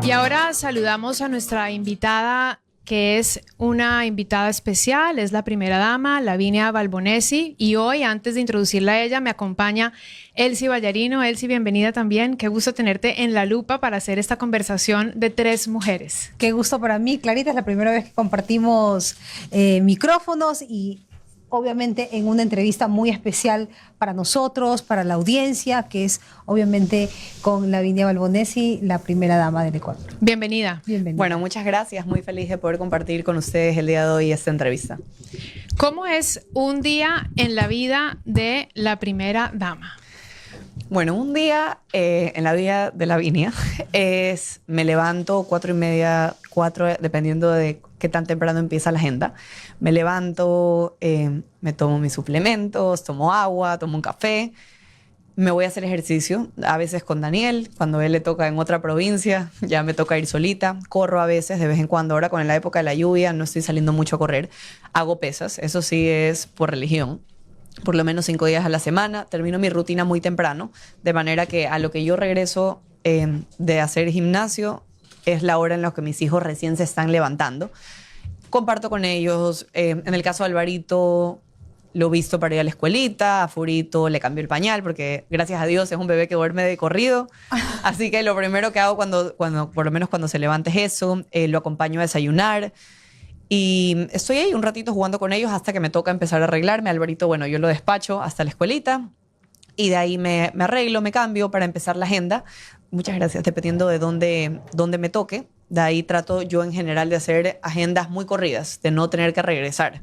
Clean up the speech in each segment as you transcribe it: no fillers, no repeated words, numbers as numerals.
Y ahora saludamos a nuestra invitada, que es una invitada especial, es la primera dama, Lavinia Balbonesi, y hoy, antes de introducirla a ella, me acompaña Elsie Ballarino. Elsie, bienvenida también. Qué gusto tenerte en La Lupa para hacer esta conversación de tres mujeres. Qué gusto para mí, Clarita, es la primera vez que compartimos micrófonos y obviamente en una entrevista muy especial para nosotros, para la audiencia, que es obviamente con Lavinia Balbonesi, la primera dama del Ecuador. Bienvenida. Bienvenida. Bueno, muchas gracias. Muy feliz de poder compartir con ustedes el día de hoy esta entrevista. ¿Cómo es un día en la vida de la primera dama? Bueno, un día en la vida de Lavinia me levanto 4:30, 4, dependiendo de qué tan temprano empieza la agenda. Me levanto, me tomo mis suplementos, tomo agua, tomo un café. Me voy a hacer ejercicio, a veces con Daniel, cuando a él le toca en otra provincia, ya me toca ir solita. Corro a veces, de vez en cuando. Ahora con la época de la lluvia no estoy saliendo mucho a correr. Hago pesas, eso sí es por religión. Por lo menos 5 días a la semana. Termino mi rutina muy temprano, de manera que a lo que yo regreso de hacer gimnasio es la hora en la que mis hijos recién se están levantando. Comparto con ellos. En el caso de Alvarito, lo visto para ir a la escuelita. A Furito le cambio el pañal porque, gracias a Dios, es un bebé que duerme de corrido. Así que lo primero que hago por lo menos cuando se levanta es eso. Lo acompaño a desayunar. Y estoy ahí un ratito jugando con ellos hasta que me toca empezar a arreglarme. Alvarito, bueno, yo lo despacho hasta la escuelita y de ahí me arreglo, me cambio para empezar la agenda. Muchas gracias, dependiendo de dónde me toque. De ahí trato yo en general de hacer agendas muy corridas, de no tener que regresar.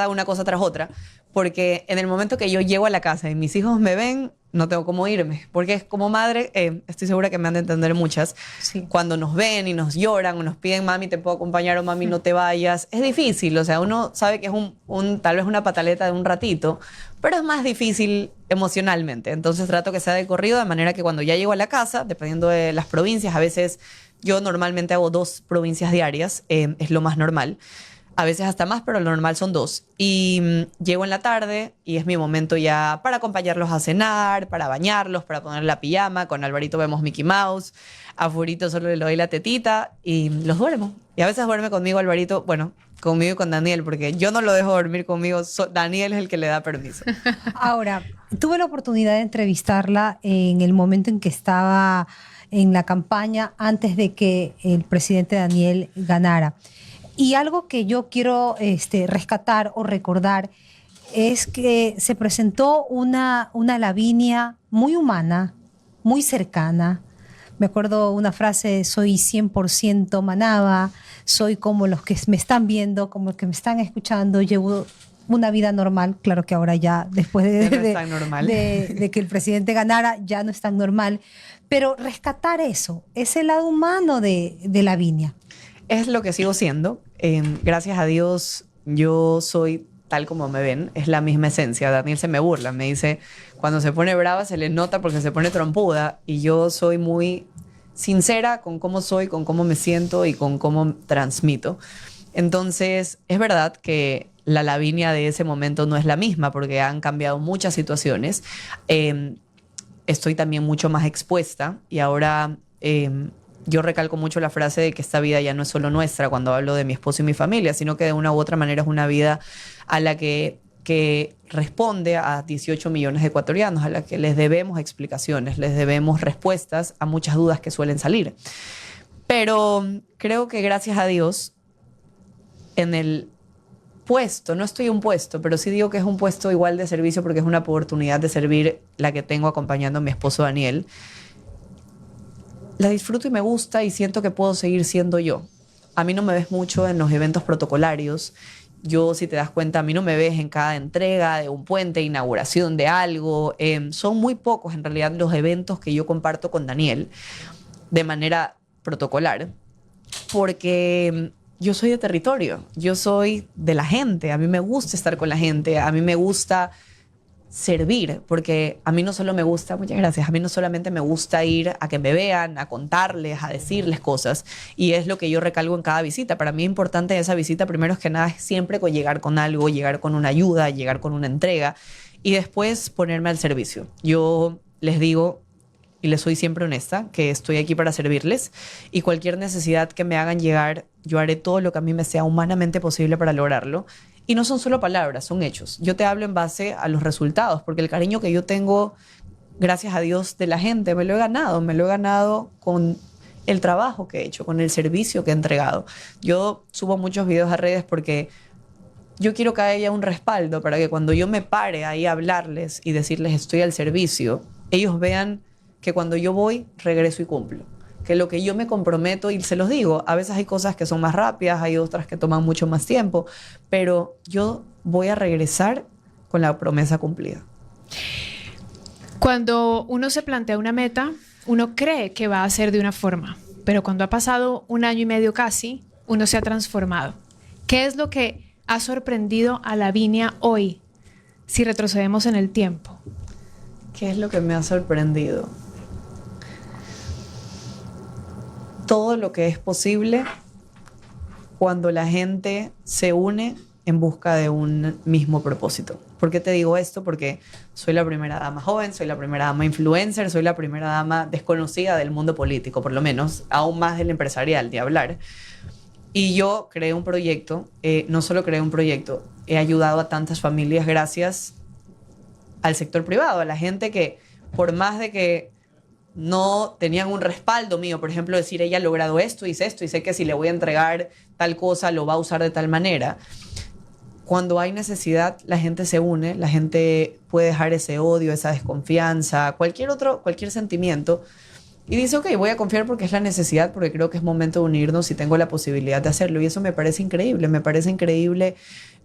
Una cosa tras otra. Porque en el momento que yo llego a la casa y mis hijos me ven, no tengo cómo irme. Porque como madre, estoy segura que me han de entender muchas. Sí. Cuando nos ven y nos lloran o nos piden, mami, te puedo acompañar o mami, no te vayas. Es difícil, o sea, uno sabe que es tal vez una pataleta de un ratito, pero es más difícil emocionalmente. Entonces trato que sea de corrido, de manera que cuando ya llego a la casa, dependiendo de las provincias, a veces yo normalmente hago 2 provincias diarias, es lo más normal. A veces hasta más, pero lo normal son 2. Y llego en la tarde y es mi momento ya para acompañarlos a cenar, para bañarlos, para poner la pijama. Con Alvarito vemos Mickey Mouse. A Furito solo le doy la tetita y los duermo. Y a veces duerme conmigo Alvarito, bueno, conmigo y con Daniel, porque yo no lo dejo dormir conmigo. Daniel es el que le da permiso. Ahora, tuve la oportunidad de entrevistarla en el momento en que estaba en la campaña antes de que el presidente Daniel ganara. Y algo que yo quiero rescatar o recordar es que se presentó una Lavinia muy humana, muy cercana. Me acuerdo una frase: soy 100% manaba, soy como los que me están viendo, como los que me están escuchando, llevo una vida normal. Claro que ahora ya, después de que el presidente ganara, ya no es tan normal. Pero rescatar eso, ese lado humano de Lavinia. Es lo que sigo siendo. Gracias a Dios, yo soy tal como me ven. Es la misma esencia. Daniel se me burla. Me dice, cuando se pone brava se le nota porque se pone trompuda. Y yo soy muy sincera con cómo soy, con cómo me siento y con cómo transmito. Entonces, es verdad que la Lavinia de ese momento no es la misma porque han cambiado muchas situaciones. Estoy también mucho más expuesta y ahora... yo recalco mucho la frase de que esta vida ya no es solo nuestra cuando hablo de mi esposo y mi familia, sino que de una u otra manera es una vida a la que responde a 18 millones de ecuatorianos, a la que les debemos explicaciones, les debemos respuestas a muchas dudas que suelen salir. Pero creo que gracias a Dios, en el puesto, no estoy en un puesto, pero sí digo que es un puesto igual de servicio porque es una oportunidad de servir la que tengo acompañando a mi esposo Daniel. La disfruto y me gusta y siento que puedo seguir siendo yo. A mí no me ves mucho en los eventos protocolarios. Yo, si te das cuenta, a mí no me ves en cada entrega de un puente, inauguración de algo. Son muy pocos en realidad los eventos que yo comparto con Daniel de manera protocolar, porque yo soy de territorio, yo soy de la gente, a mí me gusta estar con la gente, a mí me gusta servir, porque a mí no solo me gusta, muchas gracias, a mí no solamente me gusta ir a que me vean, a contarles, a decirles cosas, y es lo que yo recalco en cada visita. Para mí es importante esa visita, primero es que nada, es siempre con llegar con algo, llegar con una ayuda, llegar con una entrega, y después ponerme al servicio. Yo les digo, y les soy siempre honesta, que estoy aquí para servirles y cualquier necesidad que me hagan llegar, yo haré todo lo que a mí me sea humanamente posible para lograrlo. Y no son solo palabras, son hechos. Yo te hablo en base a los resultados, porque el cariño que yo tengo, gracias a Dios, de la gente, me lo he ganado con el trabajo que he hecho, con el servicio que he entregado. Yo subo muchos videos a redes porque yo quiero que haya un respaldo para que cuando yo me pare ahí a hablarles y decirles estoy al servicio, ellos vean que cuando yo voy, regreso y cumplo. Que lo que yo me comprometo, y se los digo, a veces hay cosas que son más rápidas, hay otras que toman mucho más tiempo, pero yo voy a regresar con la promesa cumplida. Cuando uno se plantea una meta, uno cree que va a ser de una forma, pero cuando ha pasado 1 año y medio casi, uno se ha transformado. ¿Qué es lo que ha sorprendido a Lavinia hoy, si retrocedemos en el tiempo? ¿Qué es lo que me ha sorprendido? Todo lo que es posible cuando la gente se une en busca de un mismo propósito. ¿Por qué te digo esto? Porque soy la primera dama joven, soy la primera dama influencer, soy la primera dama desconocida del mundo político, por lo menos, aún más del empresarial, de hablar. Y yo creé un proyecto, no solo creé un proyecto, he ayudado a tantas familias gracias al sector privado, a la gente que, por más de que no tenían un respaldo mío, por ejemplo, decir, ella ha logrado esto y sé que si le voy a entregar tal cosa, lo va a usar de tal manera. Cuando hay necesidad, la gente se une, la gente puede dejar ese odio, esa desconfianza, cualquier sentimiento, y dice, ok, voy a confiar porque es la necesidad, porque creo que es momento de unirnos y tengo la posibilidad de hacerlo. Y eso me parece increíble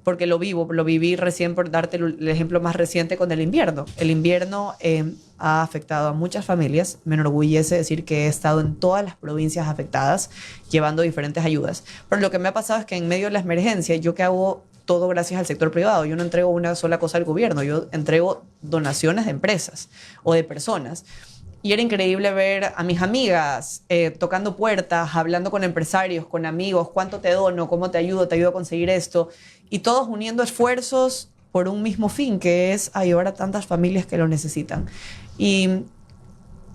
porque lo viví recién, por darte el ejemplo más reciente, con el invierno. El invierno ha afectado a muchas familias. Me enorgullece decir que he estado en todas las provincias afectadas, llevando diferentes ayudas. Pero lo que me ha pasado es que en medio de la emergencia, yo que hago todo gracias al sector privado. Yo no entrego una sola cosa al gobierno, yo entrego donaciones de empresas o de personas. Y era increíble ver a mis amigas tocando puertas, hablando con empresarios, con amigos, cuánto te dono, cómo te ayudo a conseguir esto. Y todos uniendo esfuerzos por un mismo fin, que es ayudar a tantas familias que lo necesitan. Y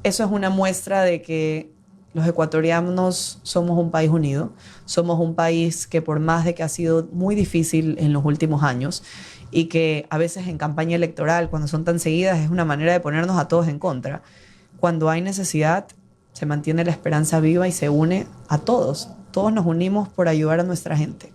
eso es una muestra de que los ecuatorianos somos un país unido, somos un país que por más de que ha sido muy difícil en los últimos años y que a veces en campaña electoral, cuando son tan seguidas, es una manera de ponernos a todos en contra. Cuando hay necesidad, se mantiene la esperanza viva y se une a todos. Todos nos unimos por ayudar a nuestra gente.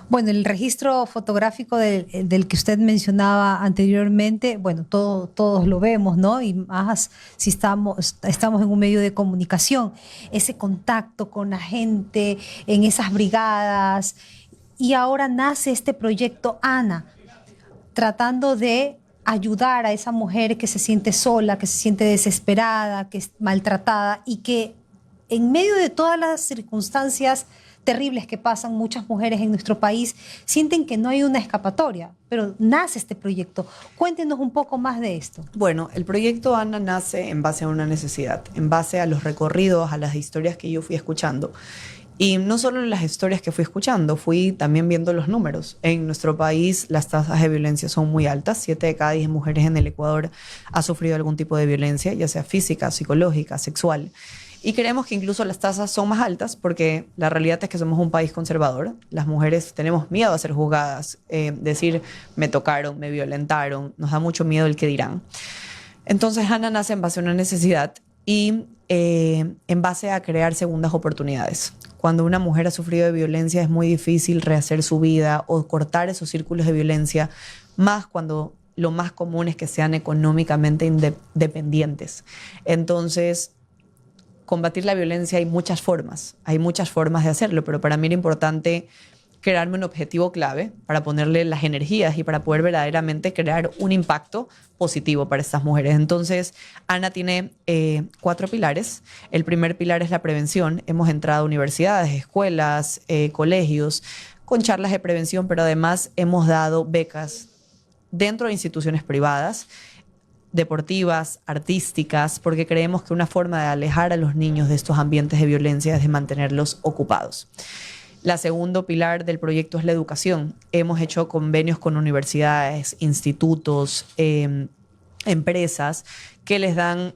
Bueno, el registro fotográfico del que usted mencionaba anteriormente, bueno, todos lo vemos, ¿no? Y más si estamos en un medio de comunicación, ese contacto con la gente en esas brigadas. Y ahora nace este proyecto Ana, tratando de ayudar a esa mujer que se siente sola, que se siente desesperada, que es maltratada y que en medio de todas las circunstancias terribles que pasan muchas mujeres en nuestro país, sienten que no hay una escapatoria, pero nace este proyecto. Cuéntenos un poco más de esto. Bueno, el proyecto Ana nace en base a una necesidad, en base a los recorridos, a las historias que yo fui escuchando. Y no solo las historias que fui escuchando, fui también viendo los números. En nuestro país las tasas de violencia son muy altas. 7 de cada 10 mujeres en el Ecuador ha sufrido algún tipo de violencia, ya sea física, psicológica, sexual. Y creemos que incluso las tasas son más altas porque la realidad es que somos un país conservador. Las mujeres tenemos miedo a ser juzgadas, decir me tocaron, me violentaron, nos da mucho miedo el que dirán. Entonces Ana nace en base a una necesidad y en base a crear segundas oportunidades. Cuando una mujer ha sufrido de violencia es muy difícil rehacer su vida o cortar esos círculos de violencia, más cuando lo más común es que sean económicamente independientes. Entonces, combatir la violencia hay muchas formas de hacerlo, pero para mí era importante crearme un objetivo clave para ponerle las energías y para poder verdaderamente crear un impacto positivo para estas mujeres. Entonces, Ana tiene 4 pilares. El primer pilar es la prevención. Hemos entrado a universidades, escuelas, colegios, con charlas de prevención, pero además hemos dado becas dentro de instituciones privadas, deportivas, artísticas, porque creemos que una forma de alejar a los niños de estos ambientes de violencia es de mantenerlos ocupados. La segundo pilar del proyecto es la educación. Hemos hecho convenios con universidades, institutos, empresas que les dan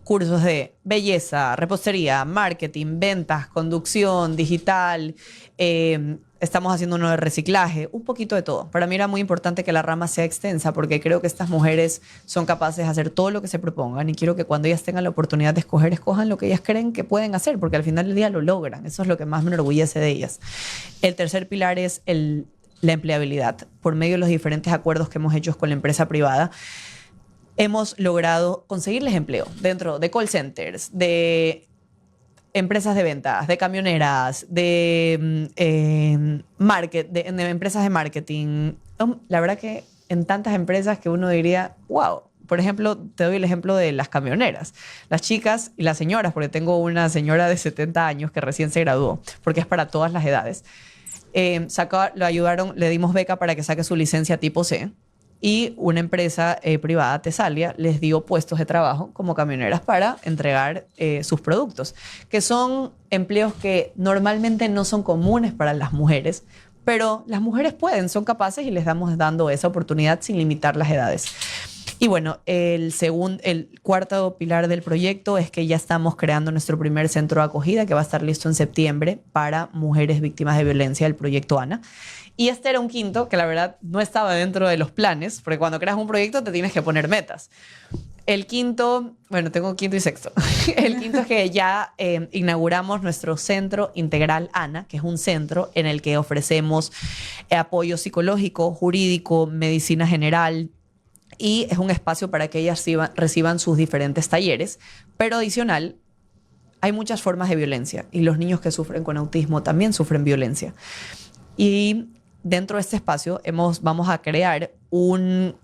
cursos de belleza, repostería, marketing, ventas, conducción, digital. Estamos haciendo uno de reciclaje, un poquito de todo. Para mí era muy importante que la rama sea extensa porque creo que estas mujeres son capaces de hacer todo lo que se propongan y quiero que cuando ellas tengan la oportunidad de escoger, escojan lo que ellas creen que pueden hacer porque al final del día lo logran. Eso es lo que más me enorgullece de ellas. El tercer pilar es la empleabilidad. Por medio de los diferentes acuerdos que hemos hecho con la empresa privada, hemos logrado conseguirles empleo dentro de call centers, de empresas de ventas, de camioneras, de empresas de marketing. La verdad que en tantas empresas que uno diría, wow. Por ejemplo, te doy el ejemplo de las camioneras. Las chicas y las señoras, porque tengo una señora de 70 años que recién se graduó, porque es para todas las edades. Lo ayudaron, le dimos beca para que saque su licencia tipo C. Y una empresa privada, Tesalia, les dio puestos de trabajo como camioneras para entregar sus productos, que son empleos que normalmente no son comunes para las mujeres, pero las mujeres pueden, son capaces y les damos dando esa oportunidad sin limitar las edades. Y bueno, el cuarto pilar del proyecto es que ya estamos creando nuestro primer centro de acogida que va a estar listo en septiembre para mujeres víctimas de violencia, el proyecto ANA. Y este era un quinto que la verdad no estaba dentro de los planes, porque cuando creas un proyecto te tienes que poner metas. El quinto, bueno, tengo quinto y sexto. El quinto es que ya inauguramos nuestro centro integral ANA, que es un centro en el que ofrecemos apoyo psicológico, jurídico, medicina general, y es un espacio para que ellas reciban sus diferentes talleres, pero adicional, hay muchas formas de violencia y los niños que sufren con autismo también sufren violencia. Y dentro de este espacio vamos a crear un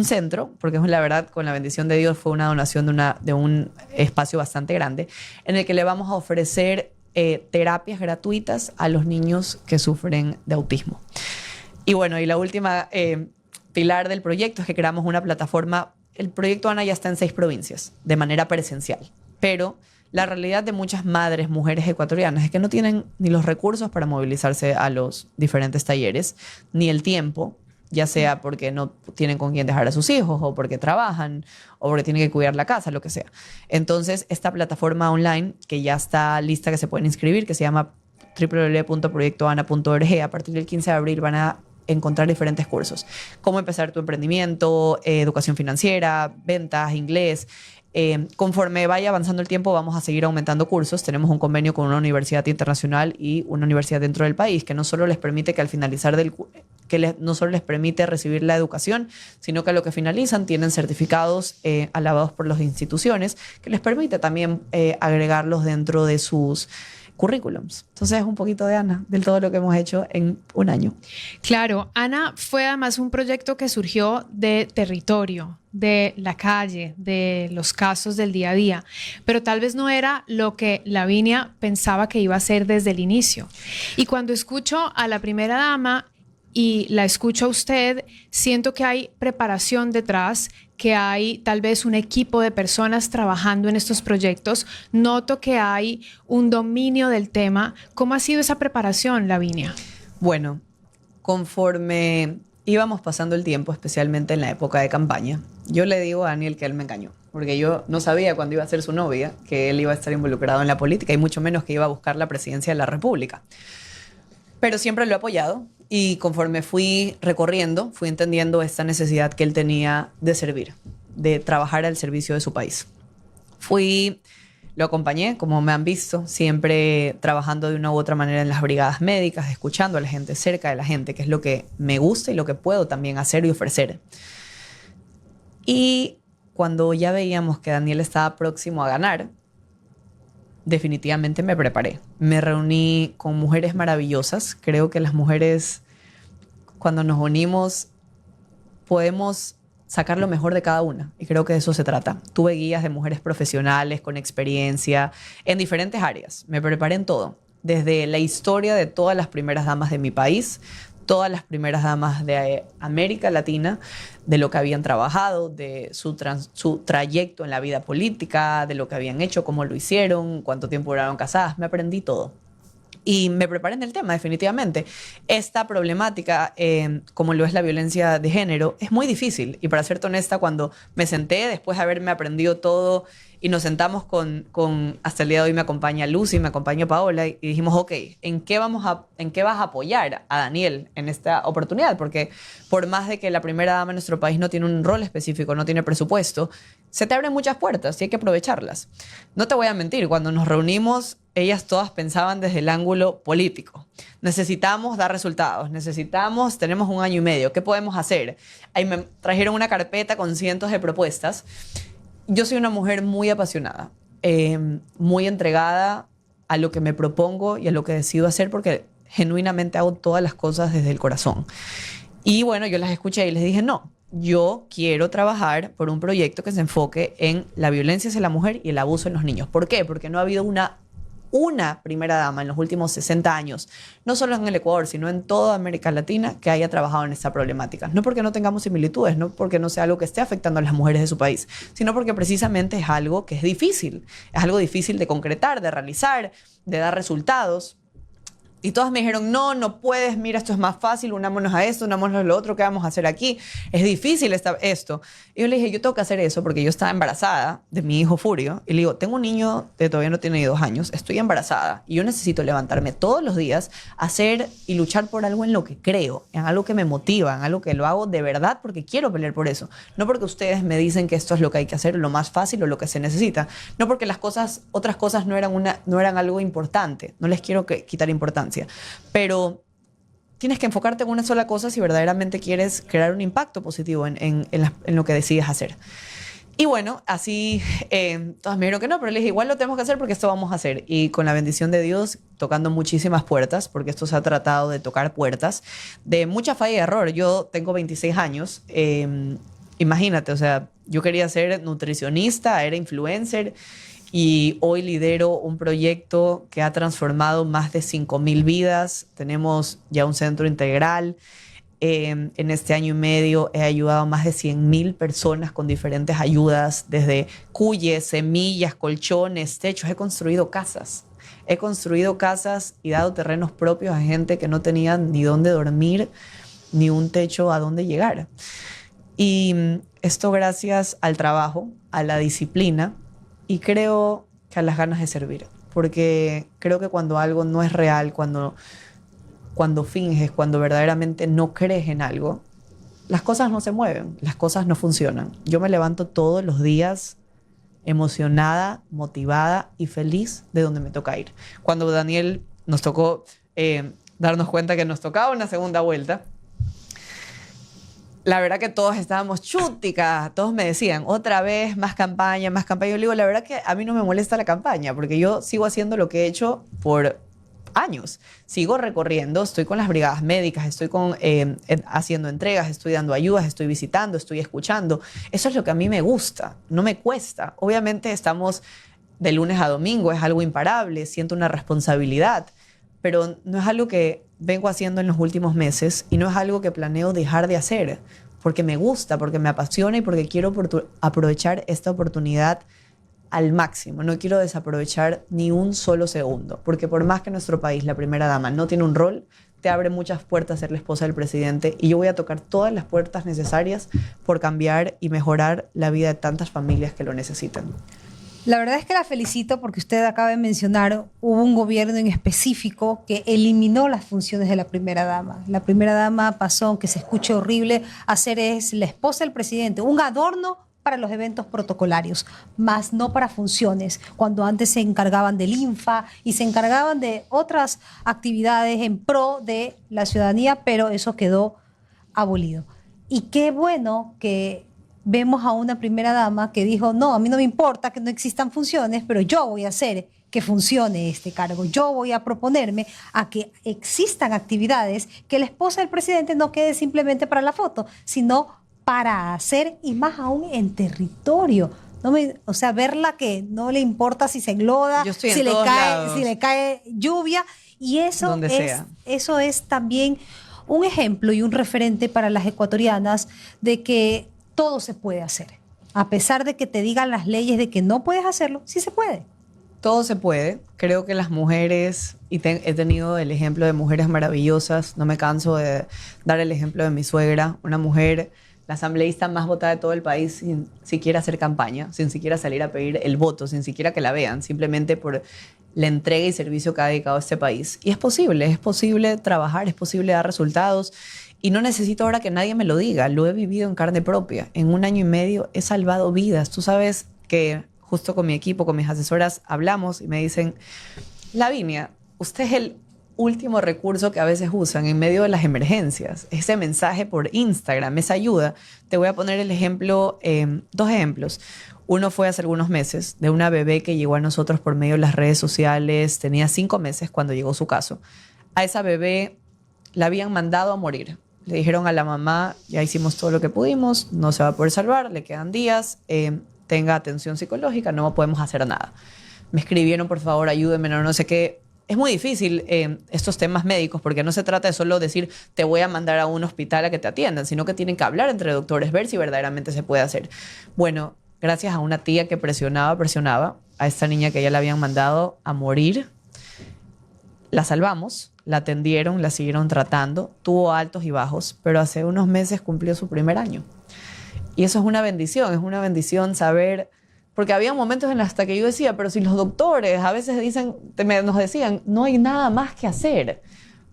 centro, porque la verdad, con la bendición de Dios, fue una donación de un espacio bastante grande, en el que le vamos a ofrecer terapias gratuitas a los niños que sufren de autismo. Y bueno, y la última pilar del proyecto es que creamos una plataforma. El proyecto ANA ya está en 6 provincias de manera presencial, pero la realidad de muchas madres, mujeres ecuatorianas, es que no tienen ni los recursos para movilizarse a los diferentes talleres, ni el tiempo, ya sea porque no tienen con quién dejar a sus hijos, o porque trabajan, o porque tienen que cuidar la casa, lo que sea. Entonces, esta plataforma online, que ya está lista, que se pueden inscribir, que se llama www.proyectoana.org, a partir del 15 de abril van a encontrar diferentes cursos. Cómo empezar tu emprendimiento, educación financiera, ventas, inglés. Conforme vaya avanzando el tiempo, vamos a seguir aumentando cursos. Tenemos un convenio con una universidad internacional y una universidad dentro del país que no solo les permite que al finalizar no solo les permite recibir la educación, sino que a lo que finalizan tienen certificados alabados por las instituciones que les permite también agregarlos dentro de sus currículums. Entonces es un poquito de Ana, de todo lo que hemos hecho en un año. Claro, Ana fue además un proyecto que surgió de territorio, de la calle, de los casos del día a día, pero tal vez no era lo que Lavinia pensaba que iba a ser desde el inicio. Y cuando escucho a la primera dama y la escucho a usted, siento que hay preparación detrás, que hay tal vez un equipo de personas trabajando en estos proyectos. Noto que hay un dominio del tema. ¿Cómo ha sido esa preparación, Lavinia? Bueno, conforme íbamos pasando el tiempo, especialmente en la época de campaña, yo le digo a Daniel que él me engañó, porque yo no sabía cuando iba a ser su novia que él iba a estar involucrado en la política y mucho menos que iba a buscar la presidencia de la República. Pero siempre lo he apoyado. Y conforme fui recorriendo, fui entendiendo esta necesidad que él tenía de servir, de trabajar al servicio de su país. Lo acompañé, como me han visto, siempre trabajando de una u otra manera en las brigadas médicas, escuchando a la gente, cerca de la gente, que es lo que me gusta y lo que puedo también hacer y ofrecer. Y cuando ya veíamos que Daniel estaba próximo a ganar, definitivamente me preparé. Me reuní con mujeres maravillosas. Creo que las mujeres, cuando nos unimos, podemos sacar lo mejor de cada una. Y creo que de eso se trata. Tuve guías de mujeres profesionales con experiencia en diferentes áreas. Me preparé en todo. Desde la historia de todas las primeras damas de mi país, todas las primeras damas de América Latina, de lo que habían trabajado, de su trayecto en la vida política, de lo que habían hecho, cómo lo hicieron, cuánto tiempo duraron casadas. Me aprendí todo. y me preparé en el tema, definitivamente. Esta problemática, como lo es la violencia de género, es muy difícil. Y para serte honesta, cuando me senté, después de haberme aprendido todo, y nos sentamos hasta el día de hoy me acompaña Lucy, me acompaña Paola, y dijimos, ok, ¿en qué vas a apoyar a Daniel en esta oportunidad? Porque por más de que la primera dama en nuestro país no tiene un rol específico, no tiene presupuesto, se te abren muchas puertas y hay que aprovecharlas. No te voy a mentir, cuando nos reunimos, ellas todas pensaban desde el ángulo político. Necesitamos dar resultados, tenemos 1 año y medio, ¿qué podemos hacer? Ahí me trajeron una carpeta con cientos de propuestas. Yo soy una mujer muy apasionada, muy entregada a lo que me propongo y a lo que decido hacer, porque genuinamente hago todas las cosas desde el corazón. Y bueno, yo las escuché y les dije, no, yo quiero trabajar por un proyecto que se enfoque en la violencia hacia la mujer y el abuso en los niños. ¿Por qué? Porque no ha habido una primera dama en los últimos 60 años, no solo en el Ecuador, sino en toda América Latina, que haya trabajado en esta problemática. No porque no tengamos similitudes, no porque no sea algo que esté afectando a las mujeres de su país, sino porque precisamente es algo que es difícil de concretar, de realizar, de dar resultados. Y todas me dijeron, no puedes, mira, esto es más fácil, unámonos a esto, unámonos a lo otro, ¿qué vamos a hacer aquí? Es difícil esto. Y yo le dije, yo tengo que hacer eso porque yo estaba embarazada de mi hijo Furio. Y le digo, tengo un niño que todavía no tiene ni 2 años, estoy embarazada y yo necesito levantarme todos los días, hacer y luchar por algo en lo que creo, en algo que me motiva, en algo que lo hago de verdad porque quiero pelear por eso. No porque ustedes me dicen que esto es lo que hay que hacer, lo más fácil o lo que se necesita. No porque otras cosas no eran algo importante. No les quiero quitar importancia. Pero tienes que enfocarte en una sola cosa si verdaderamente quieres crear un impacto positivo en lo que decides hacer. Y bueno, así todas me dijeron que no, pero les dije, igual lo tenemos que hacer porque esto vamos a hacer. Y con la bendición de Dios, tocando muchísimas puertas, porque esto se ha tratado de tocar puertas, de mucha falla y error. Yo tengo 26 años, imagínate, o sea, yo quería ser nutricionista, era influencer, y hoy lidero un proyecto que ha transformado más de 5,000 vidas. Tenemos ya un centro integral. En este año y medio he ayudado a más de 100,000 personas con diferentes ayudas, desde cuyes, semillas, colchones, techos. He construido casas y dado terrenos propios a gente que no tenía ni dónde dormir, ni un techo a dónde llegar. Y esto gracias al trabajo, a la disciplina, y creo que a las ganas de servir, porque creo que cuando algo no es real, cuando finges, cuando verdaderamente no crees en algo, las cosas no se mueven, las cosas no funcionan. Yo me levanto todos los días emocionada, motivada y feliz de donde me toca ir. Cuando Daniel nos tocó darnos cuenta que nos tocaba una segunda vuelta, la verdad que todos estábamos chúticas, todos me decían, otra vez, más campaña, más campaña. Yo le digo, la verdad que a mí no me molesta la campaña, porque yo sigo haciendo lo que he hecho por años. Sigo recorriendo, estoy con las brigadas médicas, estoy haciendo entregas, estoy dando ayudas, estoy visitando, estoy escuchando. Eso es lo que a mí me gusta, no me cuesta. Obviamente estamos de lunes a domingo, es algo imparable, siento una responsabilidad, pero no es algo que vengo haciendo en los últimos meses y no es algo que planeo dejar de hacer, porque me gusta, porque me apasiona y porque quiero aprovechar esta oportunidad al máximo. No quiero desaprovechar ni un solo segundo, porque por más que nuestro país, la primera dama, no tiene un rol, te abre muchas puertas ser la esposa del presidente, y yo voy a tocar todas las puertas necesarias por cambiar y mejorar la vida de tantas familias que lo necesitan. La verdad es que la felicito porque usted acaba de mencionar, hubo un gobierno en específico que eliminó las funciones de la primera dama. La primera dama pasó, aunque se escuche horrible, a ser la esposa del presidente, un adorno para los eventos protocolarios, más no para funciones, cuando antes se encargaban del INFA y se encargaban de otras actividades en pro de la ciudadanía, pero eso quedó abolido. Y qué bueno que vemos a una primera dama que dijo, no, a mí no me importa que no existan funciones, pero yo voy a hacer que funcione este cargo. Yo voy a proponerme a que existan actividades, que la esposa del presidente no quede simplemente para la foto, sino para hacer, y más aún en territorio. O sea, verla que no le importa si se engloda, si le cae lluvia, y eso es también un ejemplo y un referente para las ecuatorianas de que todo se puede hacer. A pesar de que te digan las leyes de que no puedes hacerlo, sí se puede. Todo se puede. Creo que las mujeres, y he tenido el ejemplo de mujeres maravillosas, no me canso de dar el ejemplo de mi suegra, una mujer, la asambleísta más votada de todo el país, sin siquiera hacer campaña, sin siquiera salir a pedir el voto, sin siquiera que la vean, simplemente por la entrega y servicio que ha dedicado a este país. Y es posible trabajar, es posible dar resultados. Y no necesito ahora que nadie me lo diga, lo he vivido en carne propia. En 1 año y medio he salvado vidas. Tú sabes que justo con mi equipo, con mis asesoras, hablamos y me dicen, Lavinia, usted es el último recurso que a veces usan en medio de las emergencias. Ese mensaje por Instagram, esa ayuda. Te voy a poner el ejemplo, 2 ejemplos. Uno fue hace algunos meses de una bebé que llegó a nosotros por medio de las redes sociales. Tenía 5 meses cuando llegó su caso. A esa bebé la habían mandado a morir. Le dijeron a la mamá, ya hicimos todo lo que pudimos, no se va a poder salvar, le quedan días, tenga atención psicológica, no podemos hacer nada. Me escribieron, por favor, ayúdenme, no sé qué. Es muy difícil estos temas médicos porque no se trata de solo decir te voy a mandar a un hospital a que te atiendan, sino que tienen que hablar entre doctores, ver si verdaderamente se puede hacer. Bueno, gracias a una tía que presionaba a esta niña que ya la habían mandado a morir, la salvamos, la atendieron, la siguieron tratando, tuvo altos y bajos, pero hace unos meses cumplió su primer año. Y eso es una bendición saber, porque había momentos en los hasta que yo decía, pero si los doctores a veces nos decían, no hay nada más que hacer,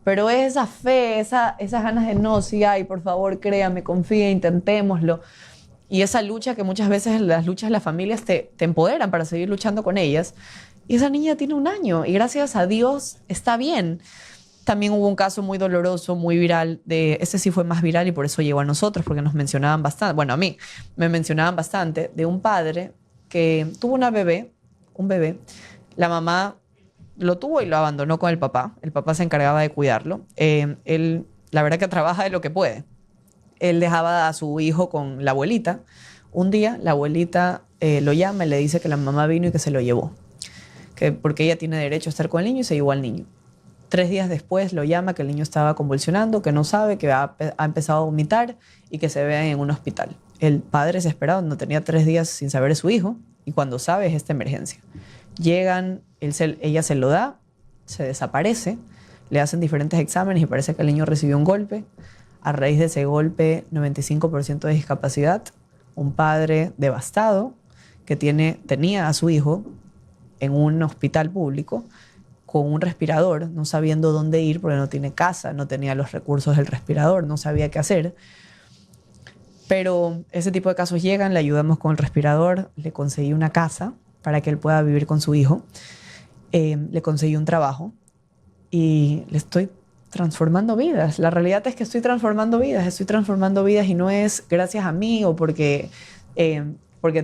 pero esa fe, esas ganas de no, sí hay, por favor, créame, confíe, intentémoslo. Y esa lucha que muchas veces las luchas de las familias te empoderan para seguir luchando con ellas. Y esa niña tiene 1 año y gracias a Dios está bien. También hubo un caso muy doloroso, muy viral, ese sí fue más viral y por eso llegó a nosotros, porque nos mencionaban bastante, bueno, a mí me mencionaban bastante, de un padre que tuvo un bebé, la mamá lo tuvo y lo abandonó con el papá se encargaba de cuidarlo, él la verdad que trabaja de lo que puede, él dejaba a su hijo con la abuelita, un día la abuelita lo llama y le dice que la mamá vino y que se lo llevó, porque ella tiene derecho a estar con el niño y se llevó al niño. 3 días después lo llama que el niño estaba convulsionando, que no sabe, que ha empezado a vomitar y que se ve en un hospital. El padre desesperado, no tenía 3 días sin saber de su hijo y cuando sabe es esta emergencia. Llegan, ella se lo da, se desaparece, le hacen diferentes exámenes y parece que el niño recibió un golpe. A raíz de ese golpe, 95% de discapacidad. Un padre devastado que tenía a su hijo en un hospital público con un respirador, no sabiendo dónde ir porque no tiene casa, no tenía los recursos del respirador, no sabía qué hacer. Pero ese tipo de casos llegan, le ayudamos con el respirador, le conseguí una casa para que él pueda vivir con su hijo, le conseguí un trabajo y le estoy transformando vidas. La realidad es que estoy transformando vidas y no es gracias a mí o porque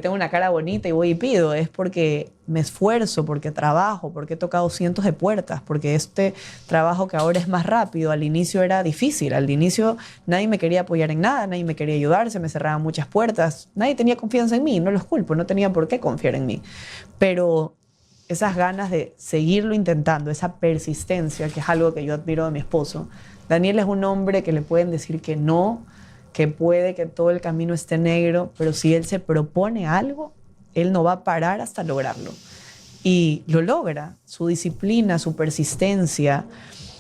tengo una cara bonita y voy y pido, es porque me esfuerzo, porque trabajo, porque he tocado cientos de puertas, porque este trabajo que ahora es más rápido, al inicio era difícil, al inicio nadie me quería apoyar en nada, nadie me quería ayudar, se me cerraban muchas puertas, nadie tenía confianza en mí, no los culpo, no tenía por qué confiar en mí, pero esas ganas de seguirlo intentando, esa persistencia, que es algo que yo admiro de mi esposo. Daniel es un hombre que le pueden decir que no, que puede que todo el camino esté negro, pero si él se propone algo, él no va a parar hasta lograrlo. Y lo logra. Su disciplina, su persistencia,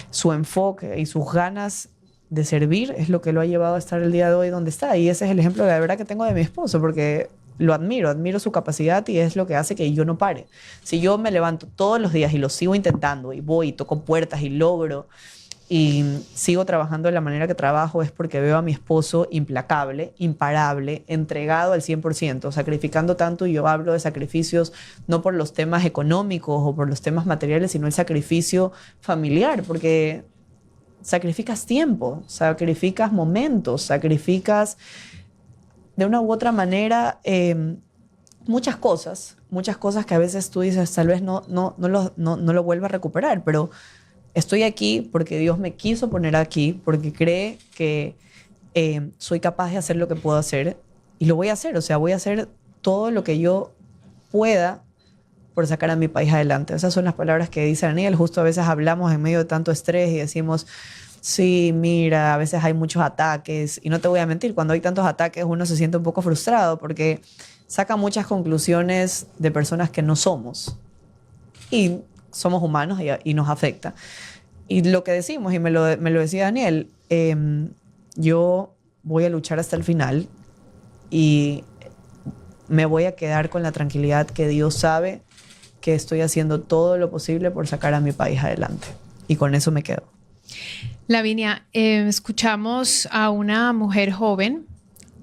su enfoque y sus ganas de servir es lo que lo ha llevado a estar el día de hoy donde está. Y ese es el ejemplo de la verdad que tengo de mi esposo, porque lo admiro su capacidad y es lo que hace que yo no pare. Si yo me levanto todos los días y lo sigo intentando y voy y toco puertas y logro y sigo trabajando de la manera que trabajo, es porque veo a mi esposo implacable, imparable, entregado al 100%, sacrificando tanto. Y yo hablo de sacrificios no por los temas económicos o por los temas materiales, sino el sacrificio familiar, porque sacrificas tiempo, sacrificas momentos, sacrificas de una u otra manera muchas cosas que a veces tú dices tal vez no lo vuelva a recuperar, pero estoy aquí porque Dios me quiso poner aquí, porque cree que soy capaz de hacer lo que puedo hacer y lo voy a hacer. O sea, voy a hacer todo lo que yo pueda por sacar a mi país adelante. Esas son las palabras que dice Daniel. Justo a veces hablamos en medio de tanto estrés y decimos, sí, mira, a veces hay muchos ataques. Y no te voy a mentir, cuando hay tantos ataques uno se siente un poco frustrado porque saca muchas conclusiones de personas que no somos. y somos humanos y nos afecta. Y lo que decimos, y me lo decía Daniel, yo voy a luchar hasta el final y me voy a quedar con la tranquilidad que Dios sabe que estoy haciendo todo lo posible por sacar a mi país adelante. Y con eso me quedo. Lavinia, escuchamos a una mujer joven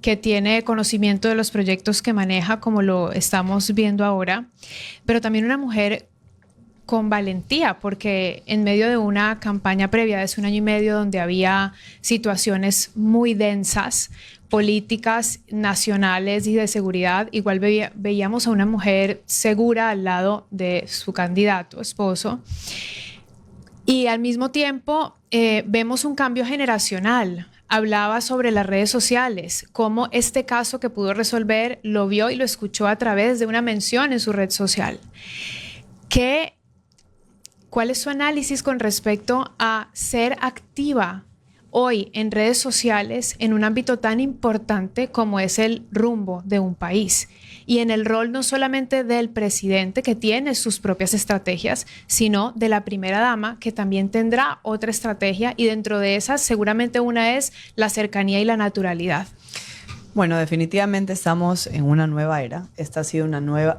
que tiene conocimiento de los proyectos que maneja, como lo estamos viendo ahora, pero también una mujer con valentía, porque en medio de una campaña previa de hace 1 año y medio donde había situaciones muy densas, políticas nacionales y de seguridad, igual veíamos a una mujer segura al lado de su candidato, esposo. Y al mismo tiempo vemos un cambio generacional. Hablaba sobre las redes sociales, cómo este caso que pudo resolver lo vio y lo escuchó a través de una mención en su red social. ¿Cuál es su análisis con respecto a ser activa hoy en redes sociales en un ámbito tan importante como es el rumbo de un país? Y en el rol no solamente del presidente, que tiene sus propias estrategias, sino de la primera dama, que también tendrá otra estrategia, y dentro de esas seguramente una es la cercanía y la naturalidad. Bueno, definitivamente estamos en una nueva era. Esta ha sido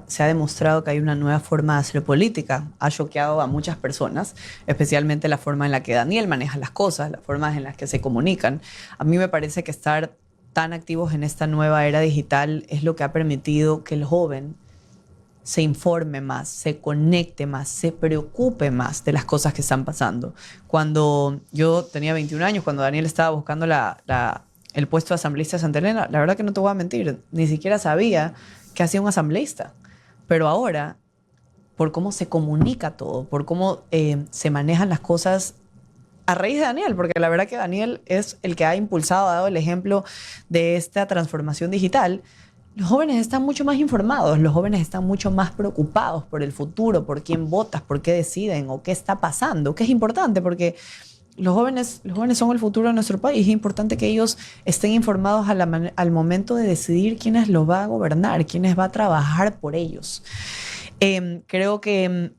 se ha demostrado que hay una nueva forma de hacer política. Ha choqueado a muchas personas, especialmente la forma en la que Daniel maneja las cosas, las formas en las que se comunican. A mí me parece que estar tan activos en esta nueva era digital es lo que ha permitido que el joven se informe más, se conecte más, se preocupe más de las cosas que están pasando. Cuando yo tenía 21 años, cuando Daniel estaba buscando el puesto de asambleísta de Santa Elena, la verdad que no te voy a mentir, ni siquiera sabía qué hacía un asambleísta. Pero ahora, por cómo se comunica todo, por cómo se manejan las cosas a raíz de Daniel, porque la verdad que Daniel es el que ha impulsado, ha dado el ejemplo de esta transformación digital. Los jóvenes están mucho más informados, los jóvenes están mucho más preocupados por el futuro, por quién votas, por qué deciden o qué está pasando, que es importante porque los jóvenes son el futuro de nuestro país. Es importante que ellos estén informados al momento de decidir quiénes los va a gobernar, quiénes va a trabajar por ellos. Creo que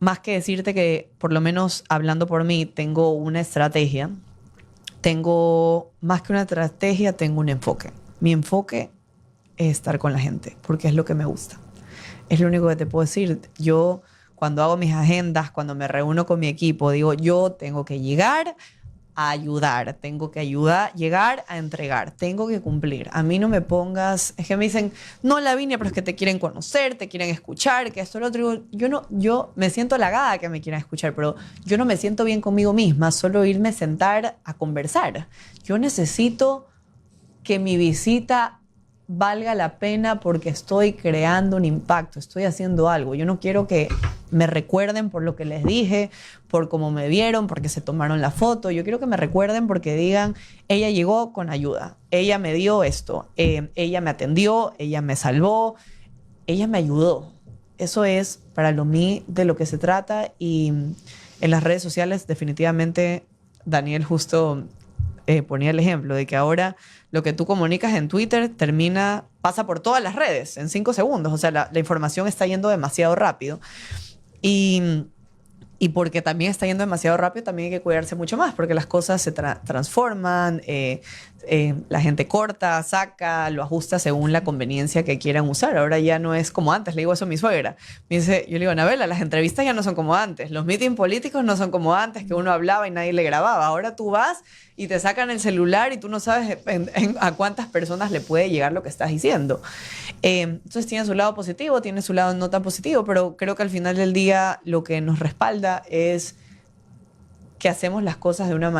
más que decirte que, por lo menos hablando por mí, tengo una estrategia, más que una estrategia, tengo un enfoque. Mi enfoque es estar con la gente, porque es lo que me gusta. Es lo único que te puedo decir. Yo, cuando hago mis agendas, cuando me reúno con mi equipo, digo, yo tengo que llegar a ayudar, tengo que llegar a entregar, tengo que cumplir. A mí no me pongas, es que me dicen, no, Lavinia, pero es que te quieren conocer, te quieren escuchar, que esto, lo otro. Yo me siento halagada que me quieran escuchar, pero yo no me siento bien conmigo misma, solo irme a sentar a conversar. Yo necesito que mi visita valga la pena porque estoy creando un impacto, estoy haciendo algo. Yo no quiero que me recuerden por lo que les dije, por cómo me vieron, porque se tomaron la foto. Yo quiero que me recuerden porque digan, ella llegó con ayuda, ella me dio esto, ella me atendió, ella me salvó, ella me ayudó. Eso es para mí de lo que se trata. Y en las redes sociales definitivamente Daniel justo ponía el ejemplo de que ahora lo que tú comunicas en Twitter pasa por todas las redes en 5 segundos. O sea, la información está yendo demasiado rápido. Y porque también está yendo demasiado rápido, también hay que cuidarse mucho más, porque las cosas se transforman, la gente corta, saca, lo ajusta según la conveniencia que quieran usar. Ahora ya no es como antes. Le digo eso a mi suegra. Yo le digo, Anabela, las entrevistas ya no son como antes. Los meetings políticos no son como antes, que uno hablaba y nadie le grababa. Ahora tú vas y te sacan el celular y tú no sabes a cuántas personas le puede llegar lo que estás diciendo. Entonces tiene su lado positivo, tiene su lado no tan positivo, pero creo que al final del día lo que nos respalda es que hacemos las cosas de una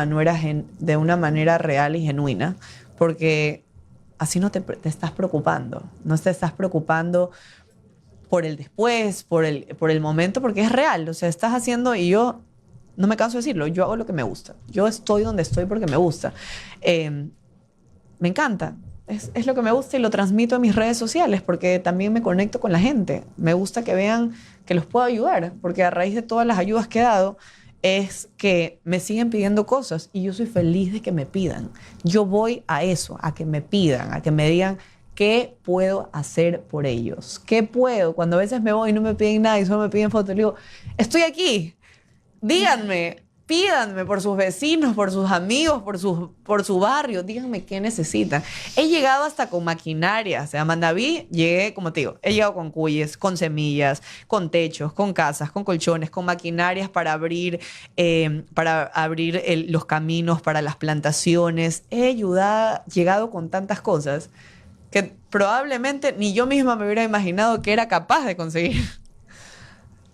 manera real y genuina, porque así no te estás preocupando, no te estás preocupando por el después, por el momento, porque es real. O sea, estás haciendo, y yo no me canso de decirlo, yo hago lo que me gusta. Yo estoy donde estoy porque me gusta. Me encanta. Es lo que me gusta y lo transmito en mis redes sociales porque también me conecto con la gente. Me gusta que vean que los puedo ayudar, porque a raíz de todas las ayudas que he dado es que me siguen pidiendo cosas y yo soy feliz de que me pidan. Yo voy a eso, a que me pidan, a que me digan ¿qué puedo hacer por ellos? ¿Qué puedo? Cuando a veces me voy y no me piden nada y solo me piden fotos, le digo, estoy aquí, díganme, pídanme por sus vecinos, por sus amigos, por su barrio, díganme qué necesitan. He llegado hasta con maquinaria, o sea, Mandaví, llegué, como te digo, he llegado con cuyes, con semillas, con techos, con casas, con colchones, con maquinarias para abrir, los caminos, para las plantaciones. He ayudado, llegado con tantas cosas que probablemente ni yo misma me hubiera imaginado que era capaz de conseguir.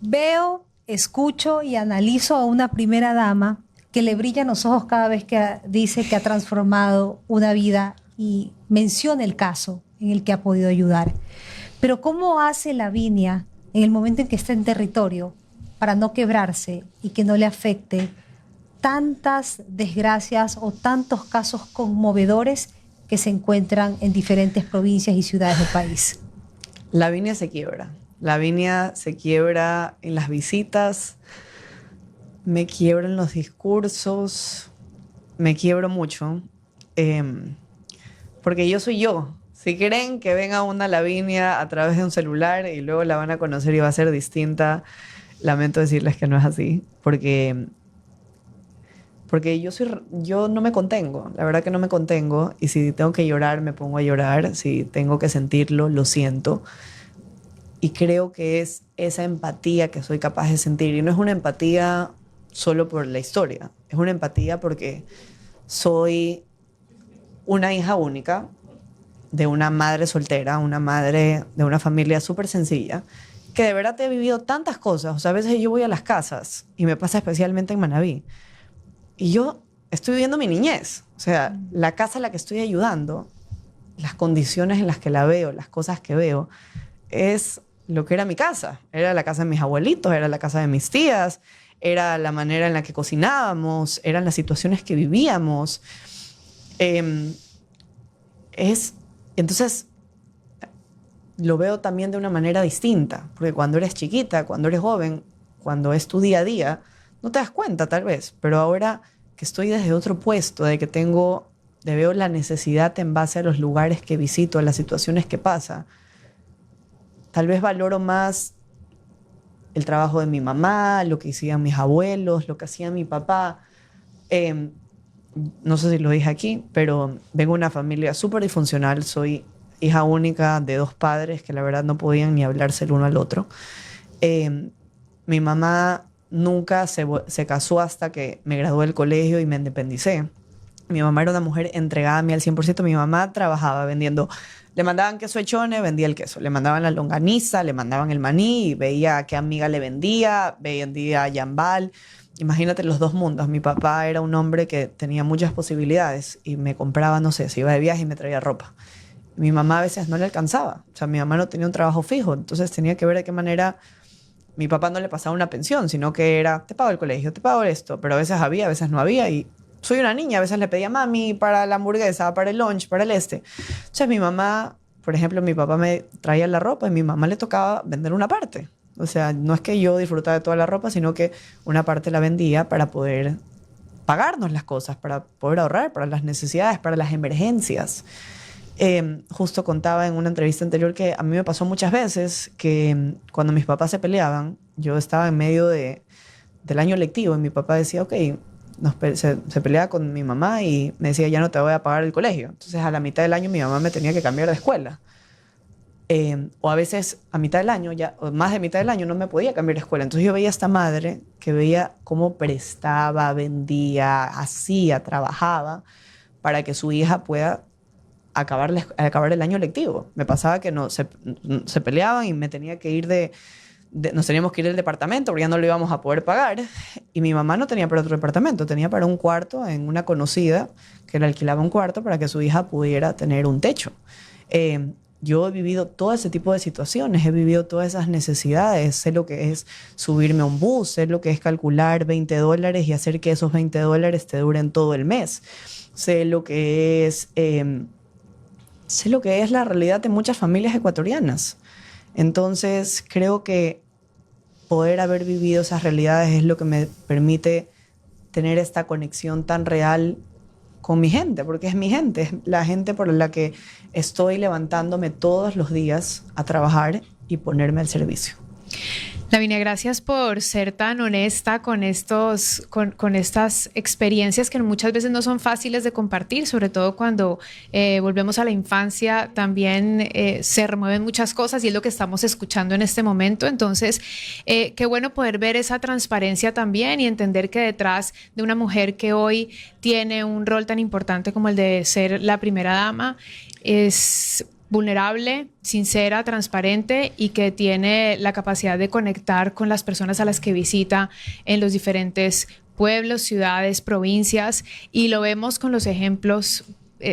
Veo, escucho y analizo a una primera dama que le brillan los ojos cada vez que dice que ha transformado una vida y menciona el caso en el que ha podido ayudar. Pero ¿cómo hace Lavinia en el momento en que está en territorio para no quebrarse y que no le afecte tantas desgracias o tantos casos conmovedores que se encuentran en diferentes provincias y ciudades del país? Lavinia se quiebra. Lavinia se quiebra en las visitas, me quiebro en los discursos, me quiebro mucho, porque yo soy yo. Si creen que venga una Lavinia a través de un celular y luego la van a conocer y va a ser distinta, lamento decirles que no es así, porque yo no me contengo, la verdad que no me contengo, y si tengo que llorar, me pongo a llorar, si tengo que sentirlo, lo siento. Y creo que es esa empatía que soy capaz de sentir. Y no es una empatía solo por la historia. Es una empatía porque soy una hija única de una madre soltera, una madre de una familia súper sencilla, que de verdad he vivido tantas cosas. O sea, a veces yo voy a las casas, y me pasa especialmente en Manabí, y yo estoy viviendo mi niñez. O sea, la casa a la que estoy ayudando, las condiciones en las que la veo, las cosas que veo, es lo que era mi casa. Era la casa de mis abuelitos, era la casa de mis tías, era la manera en la que cocinábamos, eran las situaciones que vivíamos. Entonces, lo veo también de una manera distinta, porque cuando eres chiquita, cuando eres joven, cuando es tu día a día, no te das cuenta tal vez, pero ahora que estoy desde otro puesto, veo la necesidad en base a los lugares que visito, a las situaciones que pasa, tal vez valoro más el trabajo de mi mamá, lo que hacían mis abuelos, lo que hacía mi papá. No sé si lo dije aquí, pero vengo de una familia súper disfuncional. Soy hija única de 2 padres que la verdad no podían ni hablarse el uno al otro. Mi mamá nunca se casó hasta que me gradué del colegio y me independicé. Mi mamá era una mujer entregada a mí al 100%. Mi mamá trabajaba vendiendo. Le mandaban queso echone, vendía el queso. Le mandaban la longaniza, le mandaban el maní, y veía a qué amiga le vendía yambal. Imagínate los 2 mundos. Mi papá era un hombre que tenía muchas posibilidades y me compraba, no sé, se iba de viaje y me traía ropa. Mi mamá a veces no le alcanzaba. O sea, mi mamá no tenía un trabajo fijo, entonces tenía que ver de qué manera. Mi papá no le pasaba una pensión, sino que era, te pago el colegio, te pago esto, pero a veces había, a veces no había, y soy una niña, a veces le pedía a mami para la hamburguesa, para el lunch, para el este. Entonces mi mamá, por ejemplo, mi papá me traía la ropa y mi mamá le tocaba vender una parte. O sea, no es que yo disfrutaba de toda la ropa, sino que una parte la vendía para poder pagarnos las cosas, para poder ahorrar, para las necesidades, para las emergencias. Justo contaba en una entrevista anterior que a mí me pasó muchas veces que cuando mis papás se peleaban, yo estaba en medio del año lectivo y mi papá decía, ok, se peleaba con mi mamá y me decía, ya no te voy a pagar el colegio. Entonces a la mitad del año mi mamá me tenía que cambiar de escuela. O a veces a mitad del año, o más de mitad del año, no me podía cambiar de escuela. Entonces yo veía a esta madre que veía cómo prestaba, vendía, hacía, trabajaba para que su hija pueda acabar el año lectivo. Me pasaba que se peleaban y me tenía que ir nos teníamos que ir del departamento porque ya no lo íbamos a poder pagar. Y mi mamá no tenía para otro departamento, tenía para un cuarto en una conocida que le alquilaba un cuarto para que su hija pudiera tener un techo. Yo he vivido todo ese tipo de situaciones, he vivido todas esas necesidades, sé lo que es subirme a un bus, sé lo que es calcular $20 y hacer que esos $20 te duren todo el mes. Sé lo que es la realidad de muchas familias ecuatorianas. Entonces, creo que poder haber vivido esas realidades es lo que me permite tener esta conexión tan real con mi gente, porque es mi gente, es la gente por la que estoy levantándome todos los días a trabajar y ponerme al servicio. Lavinia, gracias por ser tan honesta con con estas experiencias que muchas veces no son fáciles de compartir, sobre todo cuando volvemos a la infancia, también se remueven muchas cosas y es lo que estamos escuchando en este momento. Entonces, qué bueno poder ver esa transparencia también y entender que detrás de una mujer que hoy tiene un rol tan importante como el de ser la primera dama, es vulnerable, sincera, transparente y que tiene la capacidad de conectar con las personas a las que visita en los diferentes pueblos, ciudades, provincias, y lo vemos con los ejemplos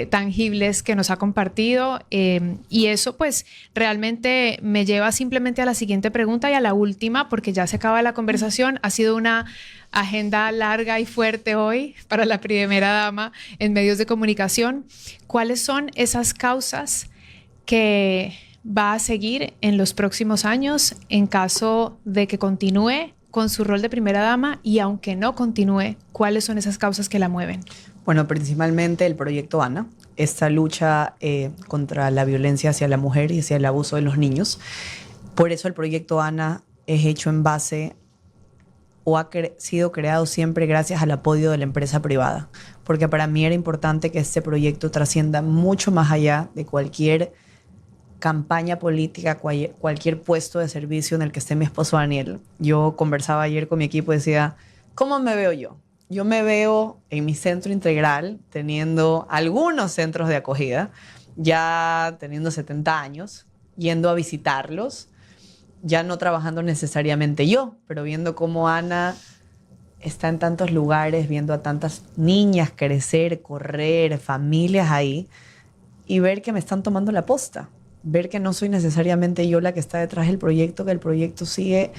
tangibles que nos ha compartido, y eso pues realmente me lleva simplemente a la siguiente pregunta y a la última, porque ya se acaba la conversación. Ha sido una agenda larga y fuerte hoy para la primera dama en medios de comunicación. ¿Cuáles son esas causas que va a seguir en los próximos años en caso de que continúe con su rol de primera dama, y aunque no continúe, cuáles son esas causas que la mueven? Bueno, principalmente el proyecto ANA, esta lucha contra la violencia hacia la mujer y hacia el abuso de los niños. Por eso el proyecto ANA es hecho en base o ha sido creado siempre gracias al apoyo de la empresa privada, porque para mí era importante que este proyecto trascienda mucho más allá de cualquier campaña política, cualquier puesto de servicio en el que esté mi esposo Daniel. Yo conversaba ayer con mi equipo y decía, ¿cómo me veo yo? Yo me veo en mi centro integral teniendo algunos centros de acogida, ya teniendo 70 años, yendo a visitarlos, ya no trabajando necesariamente yo, pero viendo cómo Ana está en tantos lugares, viendo a tantas niñas crecer, correr, familias ahí, y ver que me están tomando la posta. Ver que no soy necesariamente yo la que está detrás del proyecto, que el proyecto sigue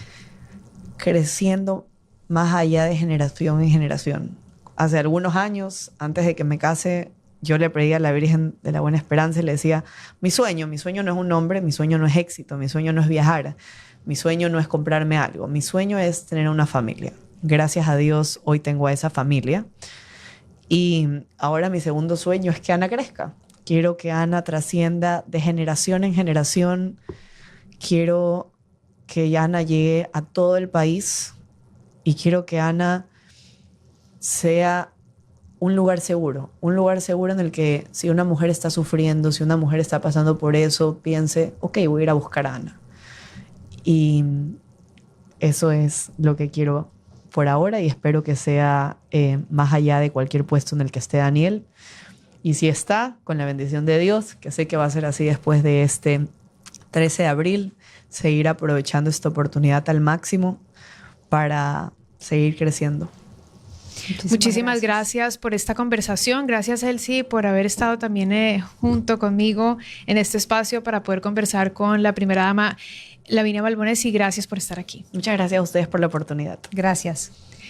creciendo más allá de generación en generación. Hace algunos años, antes de que me case, yo le pedí a la Virgen de la Buena Esperanza y le decía, mi sueño no es un hombre, mi sueño no es éxito, mi sueño no es viajar, mi sueño no es comprarme algo, mi sueño es tener una familia. Gracias a Dios, hoy tengo a esa familia. Y ahora mi segundo sueño es que Ana crezca. Quiero que Ana trascienda de generación en generación. Quiero que Ana llegue a todo el país y quiero que Ana sea un lugar seguro en el que si una mujer está sufriendo, si una mujer está pasando por eso, piense, ok, voy a ir a buscar a Ana. Y eso es lo que quiero por ahora y espero que sea más allá de cualquier puesto en el que esté Daniel. Y si está, con la bendición de Dios, que sé que va a ser así después de este 13 de abril, seguir aprovechando esta oportunidad al máximo para seguir creciendo. Muchísimas gracias por esta conversación. Gracias, Elsie, por haber estado también junto conmigo en este espacio para poder conversar con la primera dama, Lavinia Balbonesi, y gracias por estar aquí. Muchas gracias a ustedes por la oportunidad. Gracias.